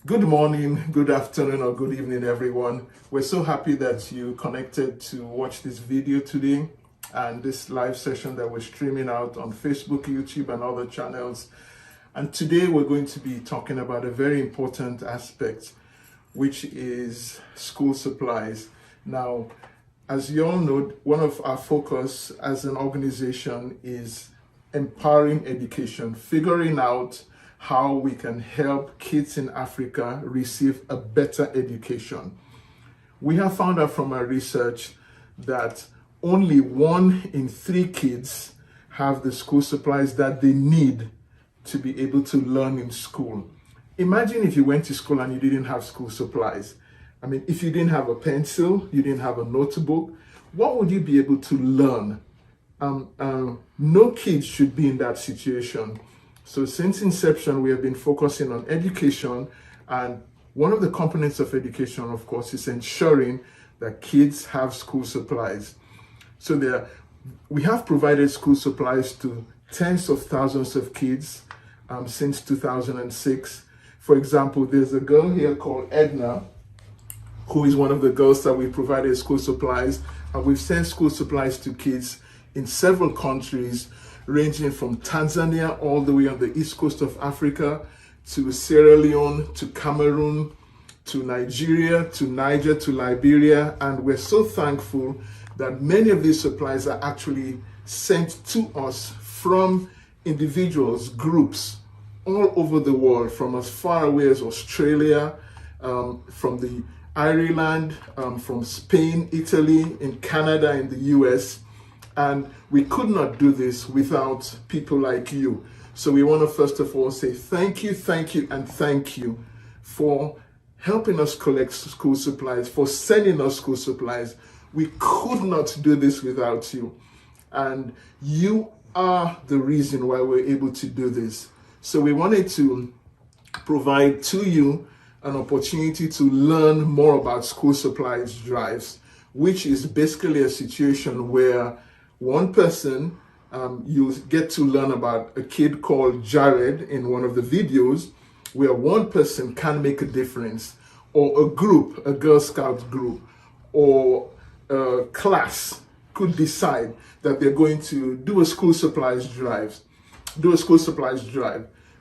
Good morning, good afternoon, or good evening, everyone. We're so happy that you connected to watch this video today and this live session that we're streaming out on Facebook, YouTube, and other channels. And today we're going to be talking about a very important aspect, which is school supplies. Now, as you all know, one of our focus as an organization is empowering education, figuring out how we can help kids in Africa receive a better education. We have found out from our research that only 1 in 3 kids have the school supplies that they need to be able to learn in school. Imagine if you went to school and you didn't have school supplies. I mean, if you didn't have a pencil, you didn't have a notebook, what would you be able to learn? No kid should be in that situation. So since inception, we have been focusing on education, and one of the components of education, of course, is ensuring that kids have school supplies. So we have provided school supplies to tens of thousands of kids since 2006. For example, there's a girl here called Edna, who is one of the girls that we provided school supplies, and we've sent school supplies to kids in several countries, ranging from Tanzania all the way on the east coast of Africa, to Sierra Leone, to Cameroon, to Nigeria, to Niger, to Liberia. And we're so thankful that many of these supplies are actually sent to us from individuals, groups all over the world, from as far away as Australia, from the Ireland, from Spain, Italy, in Canada, in the US. And we could not do this without people like you. So we want to first of all say thank you, and thank you for helping us collect school supplies, for sending us school supplies. We could not do this without you. And you are the reason why we're able to do this. So we wanted to provide to you an opportunity to learn more about school supplies drives, which is basically a situation where one person, you get to learn about a kid called Jared in one of the videos, where one person can make a difference, or a group, a Girl Scout group, or a class could decide that they're going to do a school supplies drive.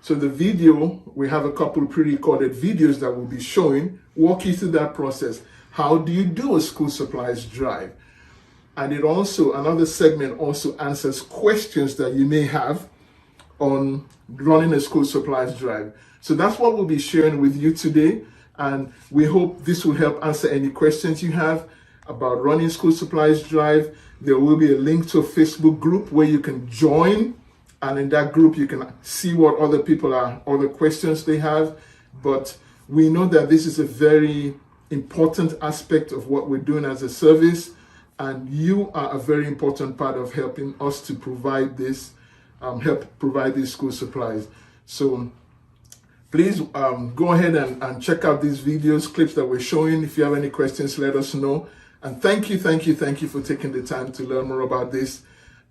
So the video, we have a couple of pre-recorded videos that we'll be showing, walk you through that process. How do you do a school supplies drive? And it also, another segment also answers questions that you may have on running a school supplies drive. So that's what we'll be sharing with you today. And we hope this will help answer any questions you have about running school supplies drive. There will be a link to a Facebook group where you can join. And in that group, you can see what other people are, other questions they have. But we know that this is a very important aspect of what we're doing as a service. And you are a very important part of helping us to provide this, help provide these school supplies. So please go ahead and check out these videos, clips that we're showing. If you have any questions, let us know. And thank you for taking the time to learn more about this.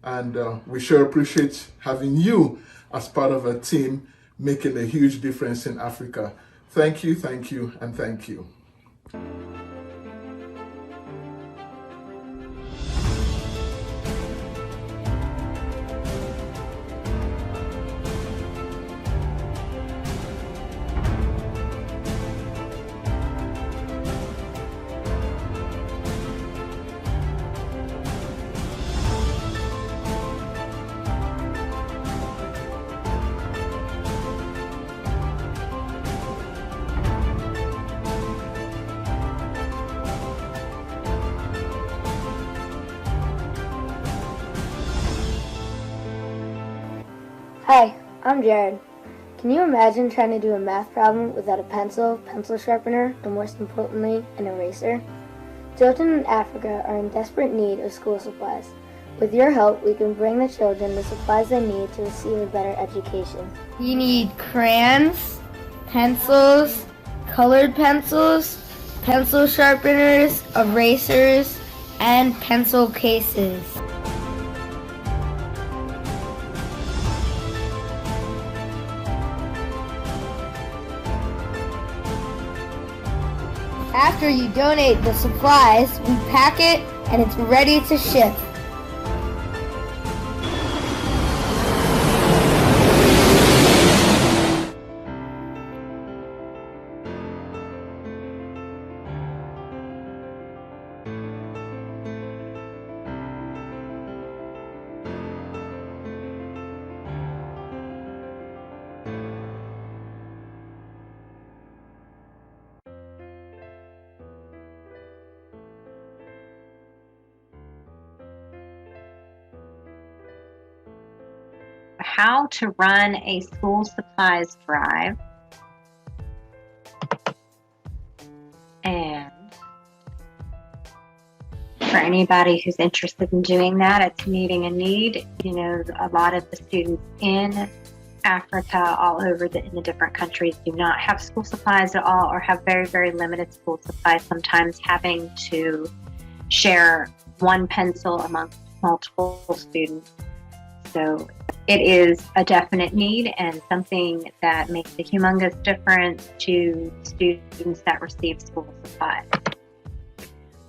And we sure appreciate having you as part of a team making a huge difference in Africa. Thank you, and thank you. Hi, I'm Jared. Can you imagine trying to do a math problem without a pencil, pencil sharpener, and most importantly, an eraser? Children in Africa are in desperate need of school supplies. With your help, we can bring the children the supplies they need to receive a better education. You need crayons, pencils, colored pencils, pencil sharpeners, erasers, and pencil cases. After you donate the supplies, we pack it and it's ready to ship. How to run a school supplies drive, and for anybody who's interested in doing that, it's meeting a need. You know, a lot of the students in Africa, all over in the different countries, do not have school supplies at all, or have very, very limited school supplies, sometimes having to share one pencil amongst multiple students. So it is a definite need and something that makes a humongous difference to students that receive school supplies.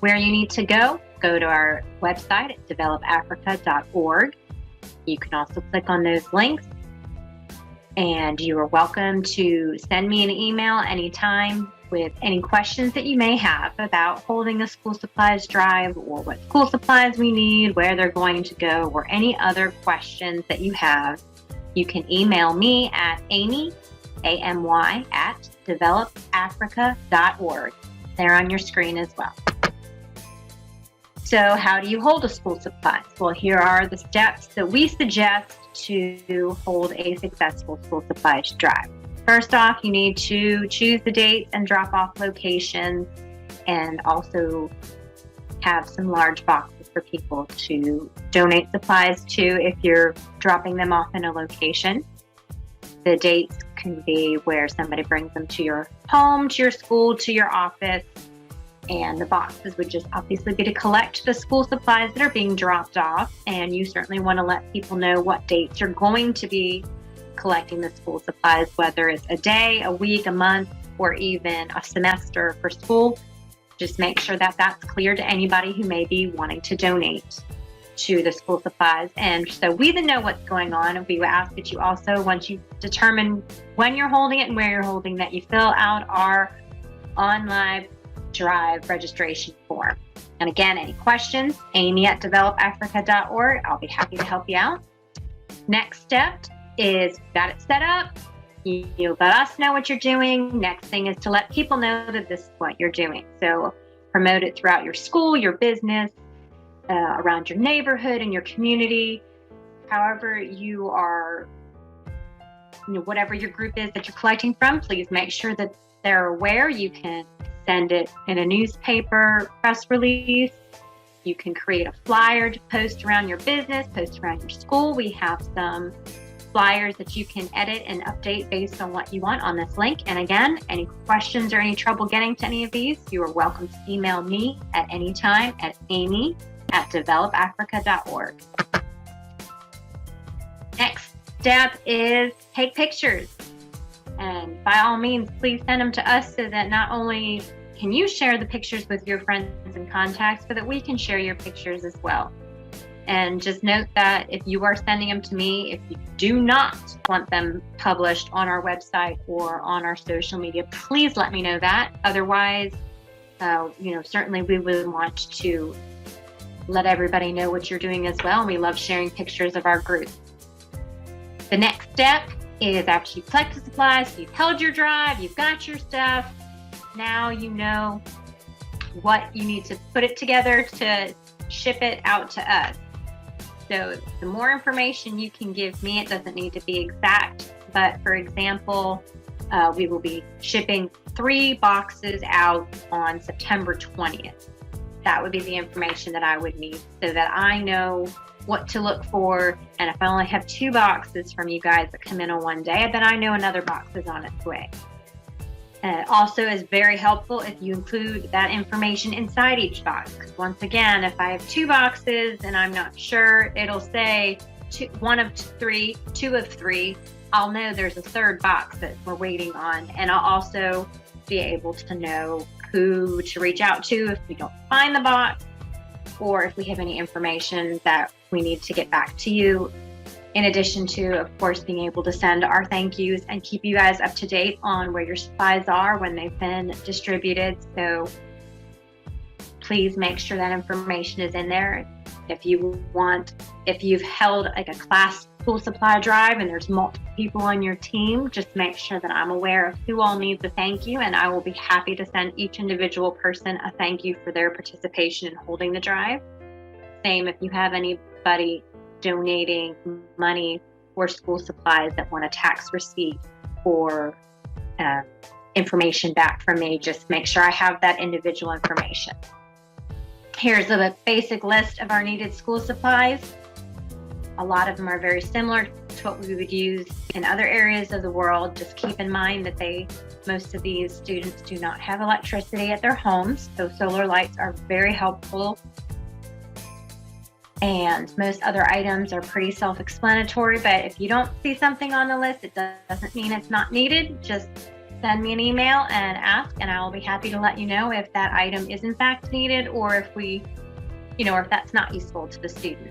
Where you need to go to our website at developafrica.org. You can also click on those links, and you are welcome to send me an email anytime with any questions that you may have about holding a school supplies drive, or what school supplies we need, where they're going to go, or any other questions that you have. You can email me at Amy, A-M-Y, at developafrica.org. They're on your screen as well. So how do you hold a school supplies? Well, here are the steps that we suggest to hold a successful school supplies drive. First off, you need to choose the dates and drop-off locations, and also have some large boxes for people to donate supplies to if you're dropping them off in a location. The dates can be where somebody brings them to your home, to your school, to your office, and the boxes would just obviously be to collect the school supplies that are being dropped off, and you certainly want to let people know what dates you're going to be collecting the school supplies, whether it's a day, a week, a month, or even a semester for school. Just make sure that that's clear to anybody who may be wanting to donate to the school supplies. And so we then know what's going on, and we would ask that you also, once you determine when you're holding it and where you're holding, that you fill out our online drive registration form. And again, any questions, Amy at developafrica.org. I'll be happy to help you out. Next step is got it set up. You let us know what you're doing. Next thing is to let people know that this is what you're doing. So promote it throughout your school, your business, around your neighborhood and your community. However you are, whatever your group is that you're collecting from, please make sure that they're aware. You can send it in a newspaper press release. You can create a flyer to post around your business, post around your school. We have some flyers that you can edit and update based on what you want on this link. And again, any questions or any trouble getting to any of these, you are welcome to email me at any time at amy@developafrica.org. Next step is take pictures. And by all means, please send them to us so that not only can you share the pictures with your friends and contacts, but that we can share your pictures as well. And just note that if you are sending them to me, if you do not want them published on our website or on our social media, please let me know that. Otherwise, certainly we would want to let everybody know what you're doing as well. And we love sharing pictures of our group. The next step is after you've collected supplies, so you've held your drive, you've got your stuff. Now you know what you need to put it together to ship it out to us. So the more information you can give me, it doesn't need to be exact, but for example, we will be shipping 3 boxes out on September 20th. That would be the information that I would need so that I know what to look for. And if I only have 2 boxes from you guys that come in on one day, then I know another box is on its way. Also is very helpful if you include that information inside each box. Once again, if I have 2 boxes and I'm not sure, it'll say 1 of 3, 2 of 3. I'll know there's a 3rd box that we're waiting on. And I'll also be able to know who to reach out to if we don't find the box, or if we have any information that we need to get back to you. In addition to, of course, being able to send our thank yous and keep you guys up to date on where your supplies are when they've been distributed. So please make sure that information is in there. If you've held like a class school supply drive and there's multiple people on your team, just make sure that I'm aware of who all needs a thank you, and I will be happy to send each individual person a thank you for their participation in holding the drive. Same if you have anybody donating money or school supplies that want a tax receipt or information back from me, just make sure I have that individual information. Here's a basic list of our needed school supplies. A lot of them are very similar to what we would use in other areas of the world. Just keep in mind that most of these students do not have electricity at their homes, so solar lights are very helpful. And most other items are pretty self-explanatory, but if you don't see something on the list, it doesn't mean it's not needed. Just send me an email and ask, and I will be happy to let you know if that item is in fact needed, or if if that's not useful to the student.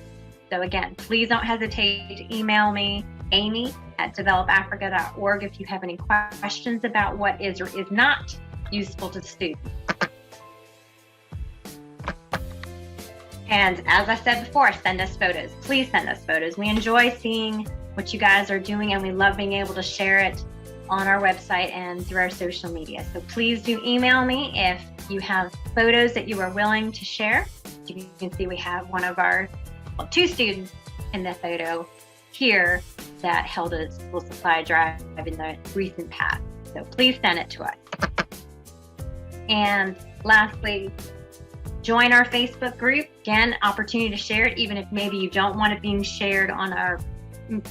So again, please don't hesitate to email me, amy@developafrica.org, if you have any questions about what is or is not useful to the student. And as I said before, send us photos. Please send us photos. We enjoy seeing what you guys are doing, and we love being able to share it on our website and through our social media. So please do email me if you have photos that you are willing to share. You can see we have one of our 2 students in the photo here that held a school supply drive in the recent past. So please send it to us. And lastly, join our Facebook group. Again, opportunity to share it, even if maybe you don't want it being shared on our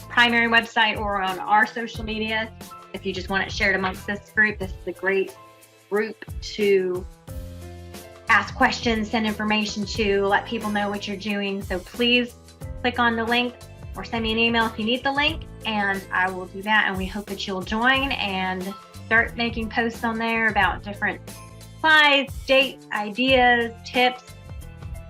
primary website or on our social media. If you just want it shared amongst this group, this is a great group to ask questions, send information to, let people know what you're doing. So please click on the link or send me an email if you need the link, and I will do that. And we hope that you'll join and start making posts on there about different supplies, dates, ideas, tips,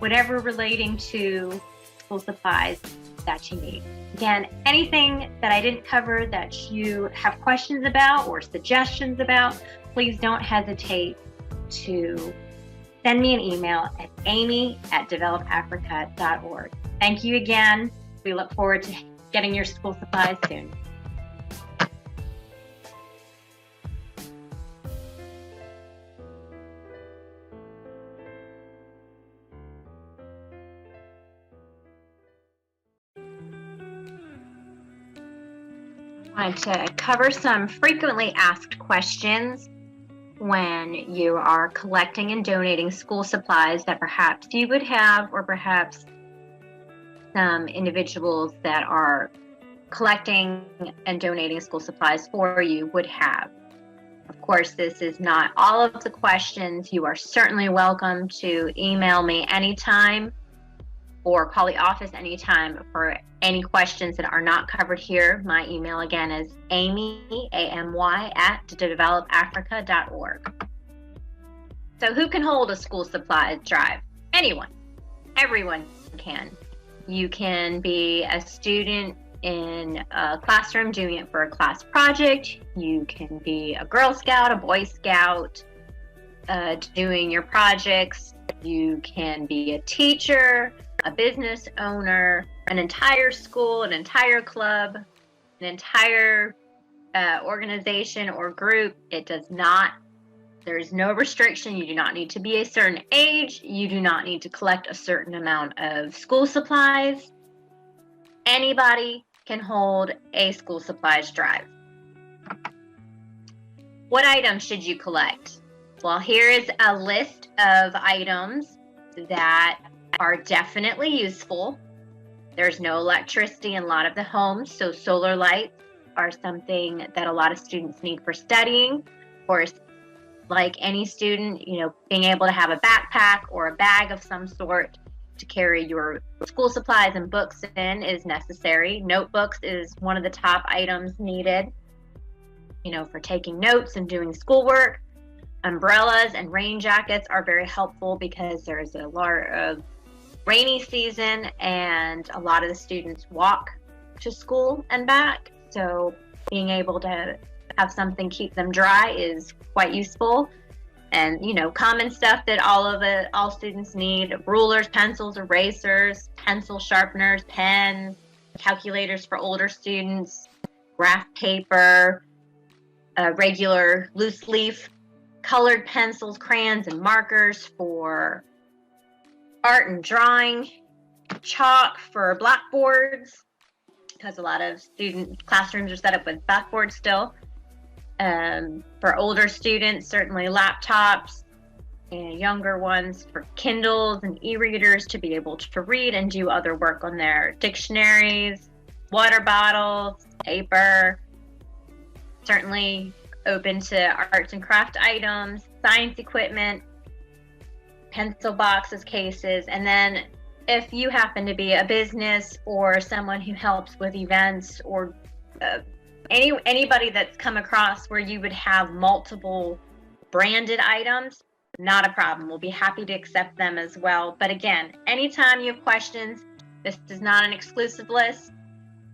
whatever relating to school supplies that you need. Again, anything that I didn't cover that you have questions about or suggestions about, please don't hesitate to send me an email at amy@developafrica.org. Thank you again. We look forward to getting your school supplies soon. I wanted to cover some frequently asked questions when you are collecting and donating school supplies that perhaps you would have, or perhaps some individuals that are collecting and donating school supplies for you would have. Of course, this is not all of the questions. You are certainly welcome to email me anytime or call the office anytime for any questions that are not covered here. My email again is amy, A-M-Y, @developafrica.org. So who can hold a school supplies drive? Anyone. Everyone can. You can be a student in a classroom doing it for a class project. You can be a Girl Scout, a Boy Scout, doing your projects. You can be a teacher, a business owner, an entire school, an entire club, an entire organization or group. There's no restriction. You do not need to be a certain age. You do not need to collect a certain amount of school supplies. Anybody can hold a school supplies drive. What items should you collect? Well, here is a list of items that are definitely useful. There's no electricity in a lot of the homes, so solar lights are something that a lot of students need for studying. Of course, like any student, being able to have a backpack or a bag of some sort to carry your school supplies and books in is necessary. Notebooks is one of the top items needed, for taking notes and doing schoolwork. Umbrellas and rain jackets are very helpful because there's a lot of rainy season and a lot of the students walk to school and back. So being able to have something keep them dry is quite useful. And common stuff that all students need: rulers, pencils, erasers, pencil sharpeners, pens, calculators for older students, graph paper, regular loose leaf colored pencils, crayons, and markers for art and drawing, chalk for blackboards, because a lot of student classrooms are set up with blackboards still. For older students, certainly laptops, and younger ones for Kindles and e-readers to be able to read and do other work on their dictionaries, water bottles, paper, certainly open to arts and craft items, science equipment, pencil boxes, cases, and then if you happen to be a business or someone who helps with events or anybody that's come across where you would have multiple branded items, not a problem. We'll be happy to accept them as well. But again, anytime you have questions, this is not an exclusive list.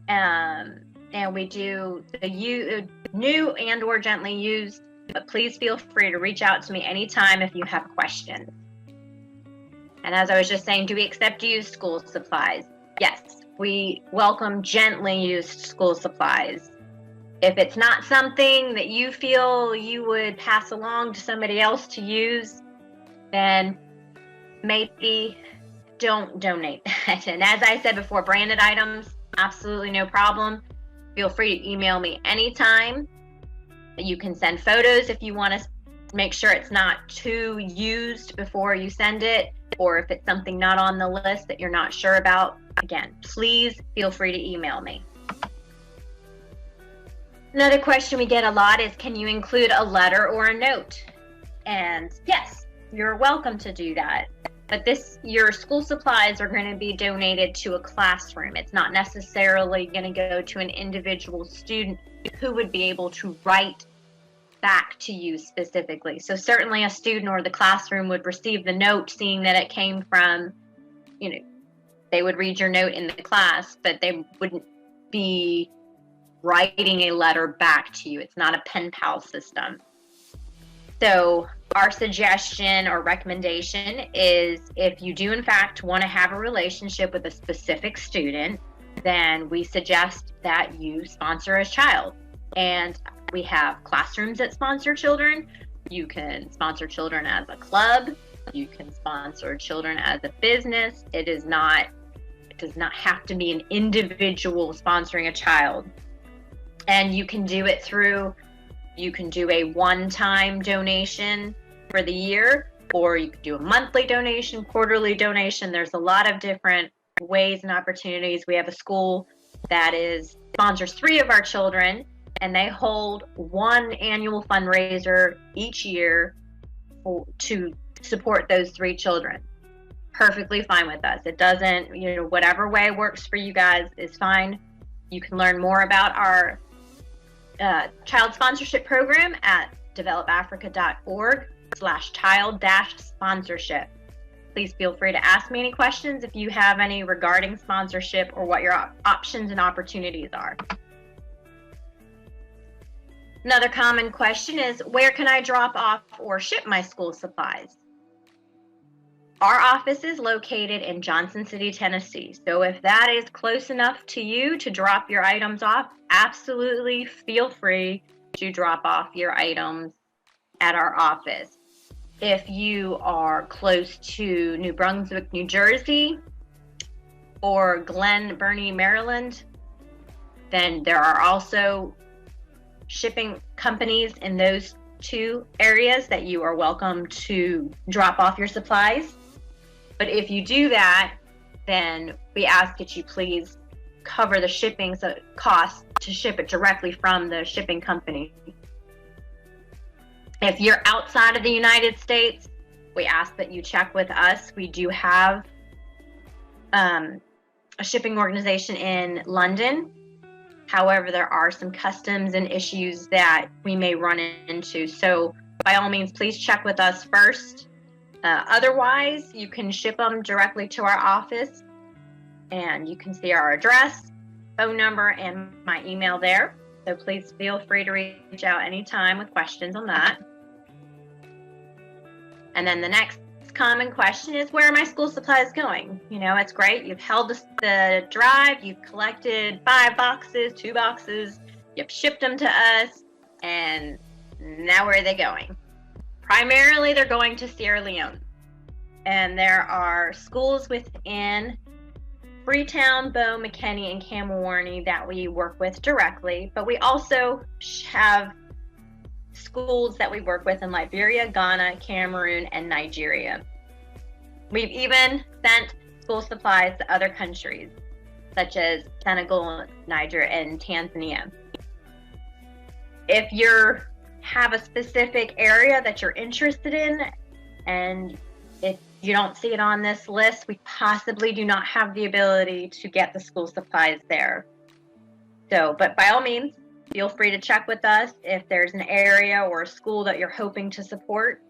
And we do the new and or gently used, but please feel free to reach out to me anytime if you have questions. And as I was just saying, do we accept used school supplies? Yes, we welcome gently used school supplies. If it's not something that you feel you would pass along to somebody else to use, then maybe don't donate that. And as I said before, branded items, absolutely no problem. Feel free to email me anytime. You can send photos if you want to make sure it's not too used before you send it, or if it's something not on the list that you're not sure about. Again, please feel free to email me. Another question we get a lot is, can you include a letter or a note? And yes, you're welcome to do that. But your school supplies are going to be donated to a classroom. It's not necessarily going to go to an individual student who would be able to write back to you specifically. So certainly a student or the classroom would receive the note, seeing that it came from, they would read your note in the class, but they wouldn't be writing a letter back to you. It's not a pen pal system. So our suggestion or recommendation is, if you do in fact want to have a relationship with a specific student, then we suggest that you sponsor a child. And we have classrooms that sponsor children. You can sponsor children as a club. You can sponsor children as a business. It does not have to be an individual sponsoring a child. And you can do it through, you can do a one-time donation for the year, or you could do a monthly donation, quarterly donation. There's a lot of different ways and opportunities. We have a school that sponsors 3 of our children, and they hold one annual fundraiser each year to support those 3 children. Perfectly fine with us. It doesn't, whatever way works for you guys is fine. You can learn more about our child sponsorship program at developafrica.org/child-sponsorship. Please feel free to ask me any questions if you have any regarding sponsorship or what your options and opportunities are. Another common question is, where can I drop off or ship my school supplies? Our office is located in Johnson City, Tennessee. So if that is close enough to you to drop your items off, absolutely feel free to drop off your items at our office. If you are close to New Brunswick, New Jersey, or Glen Burnie, Maryland, then there are also shipping companies in those 2 areas that you are welcome to drop off your supplies. But if you do that, then we ask that you please cover the shipping costs to ship it directly from the shipping company. If you're outside of the United States, we ask that you check with us. We do have a shipping organization in London. However, there are some customs and issues that we may run into. So by all means, please check with us first. Otherwise, you can ship them directly to our office, and you can see our address, phone number, and my email there. So please feel free to reach out anytime with questions on that. And then the next common question is, where are my school supplies going? It's great. You've held the drive, you've collected 5 boxes, 2 boxes, you've shipped them to us, and now where are they going? Primarily, they're going to Sierra Leone. And there are schools within Freetown, Bow, McKinney, and Kamalwarney that we work with directly. But we also have schools that we work with in Liberia, Ghana, Cameroon, and Nigeria. We've even sent school supplies to other countries, such as Senegal, Niger, and Tanzania. If you have a specific area that you're interested in, and if you don't see it on this list, we possibly do not have the ability to get the school supplies there. But by all means, feel free to check with us if there's an area or a school that you're hoping to support,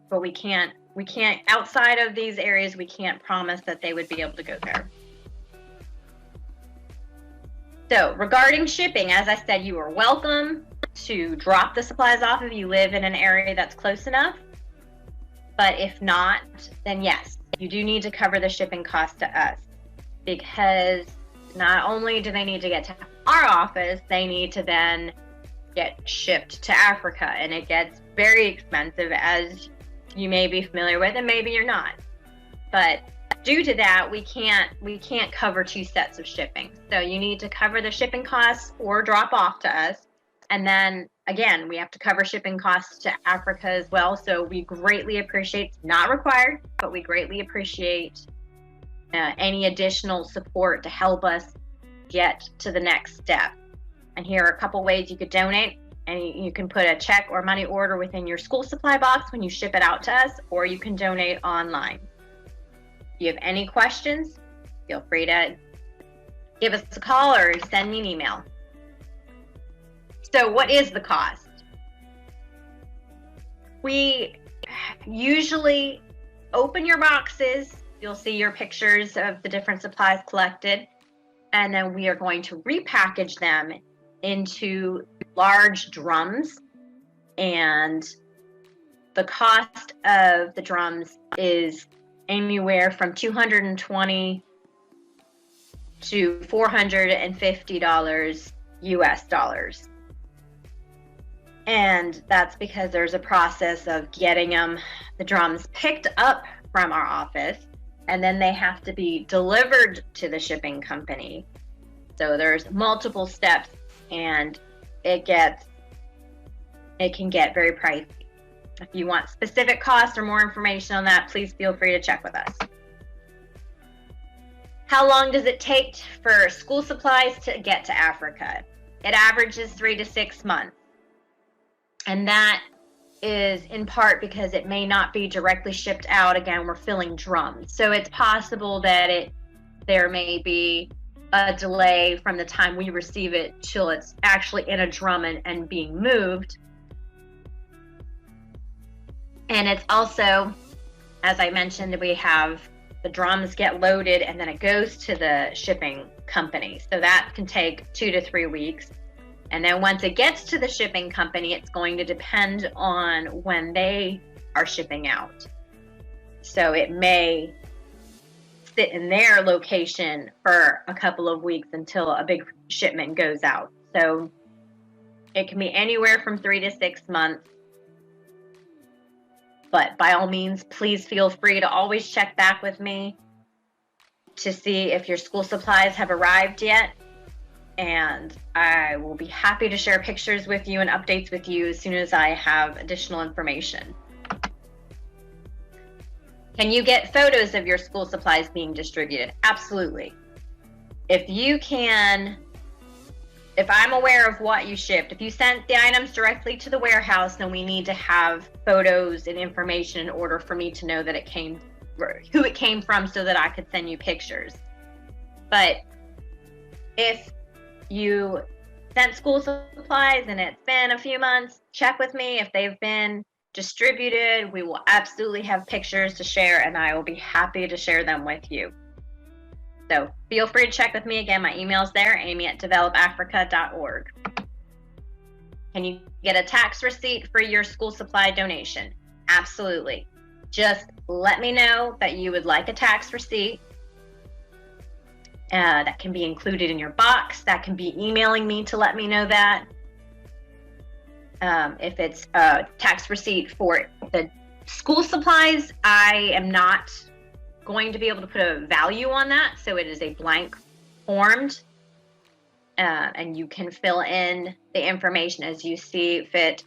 but we can't, outside of these areas, we can't promise that they would be able to go there. So regarding shipping, as I said, you are welcome to drop the supplies off if you live in an area that's close enough. But if not, then yes, you do need to cover the shipping cost to us, because not only do they need to get to our office, they need to then get shipped to Africa, and it gets very expensive, as you may be familiar with, and maybe you're not. But due to that, we can't cover 2 sets of shipping. So you need to cover the shipping costs or drop off to us. And then again, we have to cover shipping costs to Africa as well. So we greatly appreciate, not required, but we greatly appreciate any additional support to help us get to the next step. And here are a couple ways you could donate. And you can put a check or money order within your school supply box when you ship it out to us, or you can donate online. If you have any questions, feel free to give us a call or send me an email. So what is the cost? We usually open your boxes. You'll see your pictures of the different supplies collected, and then we are going to repackage them into large drums, and the cost of the drums is anywhere from $220 to $450 US dollars. And that's because there's a process of getting the drums picked up from our office, and then they have to be delivered to the shipping company. So there's multiple steps, and it can get very pricey. If you want specific costs or more information on that, please feel free to check with us. How long does it take for school supplies to get to Africa? It averages 3 to 6 months. And that is in part because it may not be directly shipped out. Again, we're filling drums. So it's possible that there may be a delay from the time we receive it till it's actually in a drum and being moved. And it's also, as I mentioned, we have the drums get loaded and then it goes to the shipping company. So that can take 2 to 3 weeks. And then once it gets to the shipping company, it's going to depend on when they are shipping out. So it may sit in their location for a couple of weeks until a big shipment goes out. So it can be anywhere from 3 to 6 months. But by all means, please feel free to always check back with me to see if your school supplies have arrived yet. And I will be happy to share pictures with you and updates with you as soon as I have additional information. Can you get photos of your school supplies being distributed? Absolutely. If I'm aware of what you shipped, if you sent the items directly to the warehouse, then we need to have photos and information in order for me to know that who it came from so that I could send you pictures. But if you sent school supplies and it's been a few months, check with me. If they've been distributed, we will absolutely have pictures to share, and I will be happy to share them with you. So feel free to check with me. Again, my email's there, amy@developafrica.org. Can you get a tax receipt for your school supply donation? Absolutely. Just let me know that you would like a tax receipt. That can be included in your box. That can be emailing me to let me know that. If it's a tax receipt for the school supplies, I am not going to be able to put a value on that, so it is a blank formed, and you can fill in the information as you see fit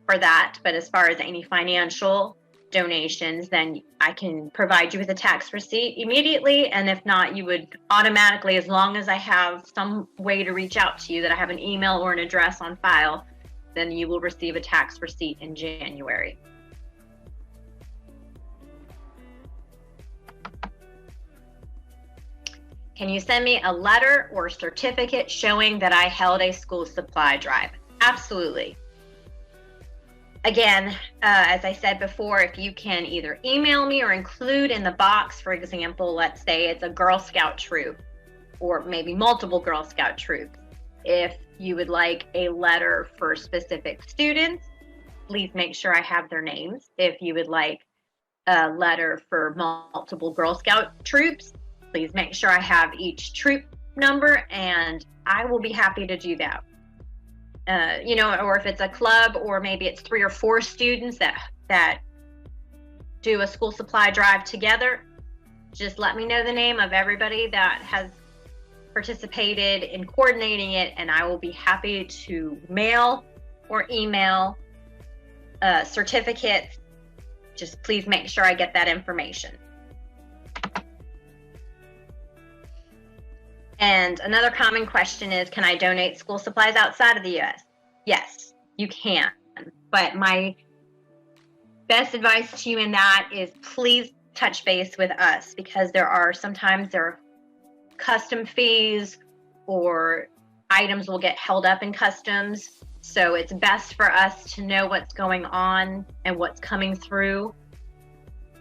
for that. But as far as any financial donations, then I can provide you with a tax receipt immediately, and if not, you would automatically, as long as I have some way to reach out to you, that I have an email or an address on file, then you will receive a tax receipt in January. Can you send me a letter or certificate showing that I held a school supply drive? Absolutely. Again, as I said before, if you can either email me or include in the box, for example, let's say it's a Girl Scout troop or maybe multiple Girl Scout troops. If you would like a letter for specific students, please make sure I have their names. If you would like a letter for multiple Girl Scout troops, please make sure I have each troop number, and I will be happy to do that. Or if it's a club, or maybe it's 3 or 4 students that do a school supply drive together, just let me know the name of everybody that has participated in coordinating it, and I will be happy to mail or email certificates. Just please make sure I get that information. And another common question is, can I donate school supplies outside of the U.S.? Yes, you can. But my best advice to you in that is please touch base with us, because there are custom fees or items will get held up in customs. So it's best for us to know what's going on and what's coming through.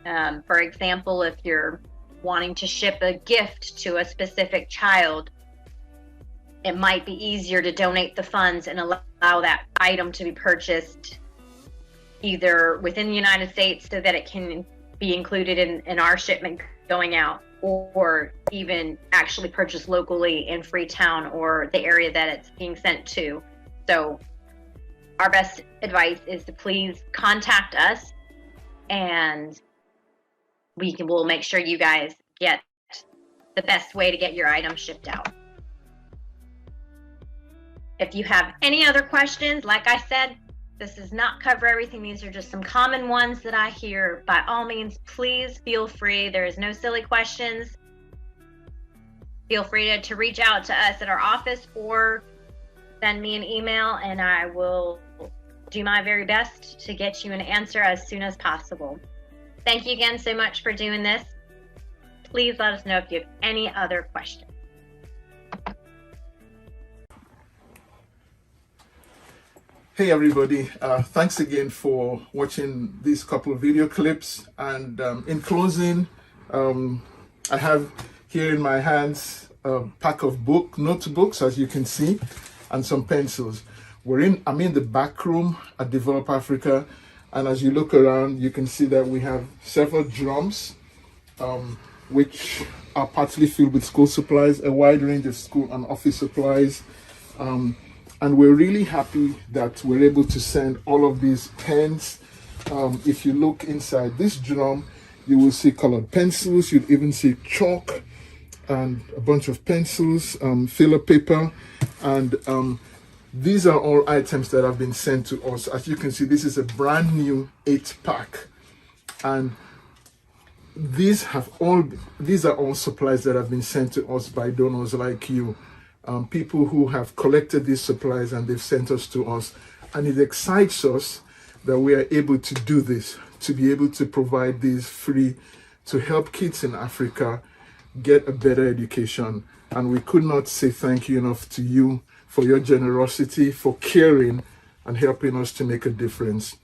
For example, if you're wanting to ship a gift to a specific child, it might be easier to donate the funds and allow that item to be purchased either within the United States so that it can be included in our shipment going out, or even actually purchased locally in Freetown or the area that it's being sent to. So our best advice is to please contact us, and we'll make sure you guys get the best way to get your item shipped out. If you have any other questions, like I said, this does not cover everything. These are just some common ones that I hear. By all means, please feel free. There is no silly questions. Feel free to reach out to us at our office or send me an email, and I will do my very best to get you an answer as soon as possible. Thank you again so much for doing this. Please let us know if you have any other questions. Hey everybody, thanks again for watching these couple of video clips. And in closing, I have here in my hands a pack of notebooks, as you can see, and some pencils. I'm in the back room at Develop Africa, and as you look around, you can see that we have several drums, which are partly filled with school supplies, a wide range of school and office supplies. And we're really happy that we're able to send all of these pens. If you look inside this drum, you will see colored pencils. You'll even see chalk and a bunch of pencils, filler paper. And these are all items that have been sent to us. As you can see, this is a brand new 8-pack. And these are all supplies that have been sent to us by donors like you. People who have collected these supplies and they've sent us to us. And it excites us that we are able to do this, to be able to provide these free to help kids in Africa get a better education. And we could not say thank you enough to you for your generosity, for caring and helping us to make a difference.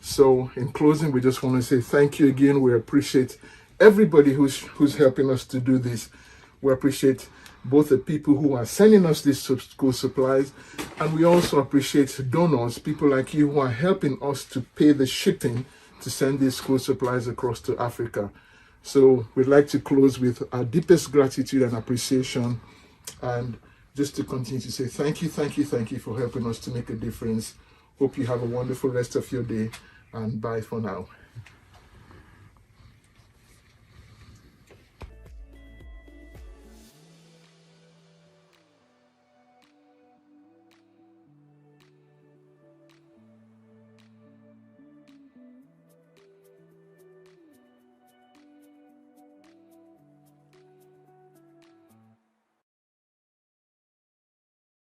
So in closing, we just want to say thank you again. We appreciate everybody who's helping us to do this. We appreciate both the people who are sending us these school supplies, and we also appreciate donors, people like you who are helping us to pay the shipping to send these school supplies across to Africa. So we'd like to close with our deepest gratitude and appreciation, and just to continue to say thank you for helping us to make a difference. Hope you have a wonderful rest of your day, and bye for now.